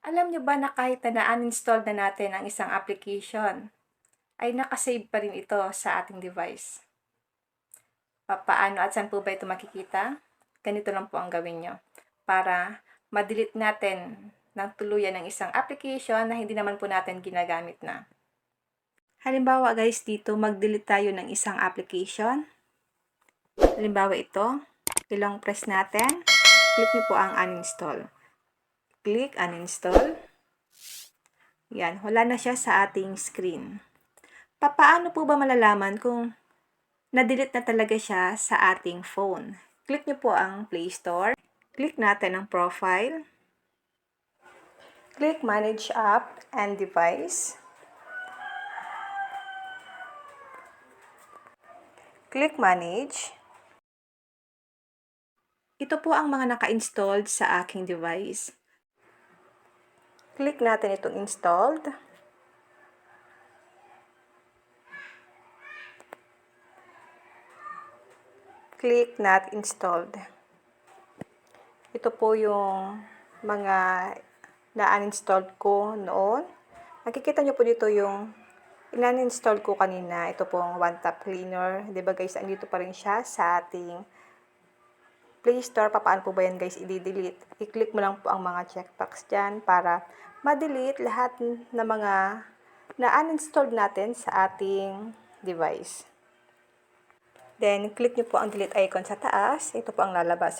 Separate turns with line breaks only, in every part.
Alam nyo ba na kahit na na-uninstall na natin ang isang application, ay nakasave pa rin ito sa ating device? Paano at saan po ba ito makikita? Ganito lang po ang gawin nyo. Para ma-delete natin ng tuluyan ng isang application na hindi naman po natin ginagamit na. Halimbawa guys, dito mag-delete tayo ng isang application. Halimbawa ito, ilang press natin, click nyo po ang uninstall. Click uninstall. Yan, wala na siya sa ating screen. Paano po ba malalaman kung na-delete na talaga siya sa ating phone? Click nyo po ang Play Store. Click natin ang Profile. Click Manage App and Device. Click Manage. Ito po ang mga naka-installed sa aking device. Click natin itong installed. Click Not Installed. Ito po yung mga na-uninstalled ko noon. Nakikita nyo po dito yung in-uninstall ko kanina. Ito pong One Tap Cleaner. Diba guys, andito pa rin siya sa ating Play Store. Paano po ba yan guys i-delete? I-click mo lang po ang mga checkbox dyan para ma-delete lahat ng mga na-uninstalled natin sa ating device. Then, click nyo po ang delete icon sa taas. Ito po ang lalabas.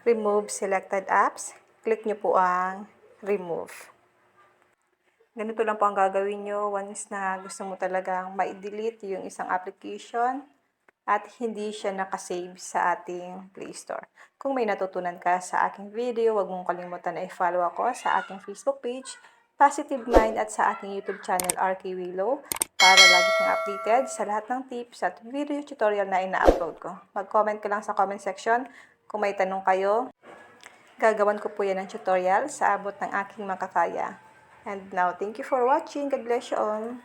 Remove selected apps. Click nyo po ang remove. Ganito lang po ang gagawin nyo once na gusto mo talagang ma-delete yung isang application at hindi siya nakasave sa ating Play Store. Kung may natutunan ka sa aking video, huwag mong kalimutan na i-follow ako sa aking Facebook page, Positive Mind, at sa aking YouTube channel, RK Willow, para lagi kang updated sa lahat ng tips at video tutorial na ina-upload ko. Mag-comment ka lang sa comment section kung may tanong kayo. Gagawan ko po yan ng tutorial sa abot ng aking makakaya. And now, thank you for watching. God bless you all.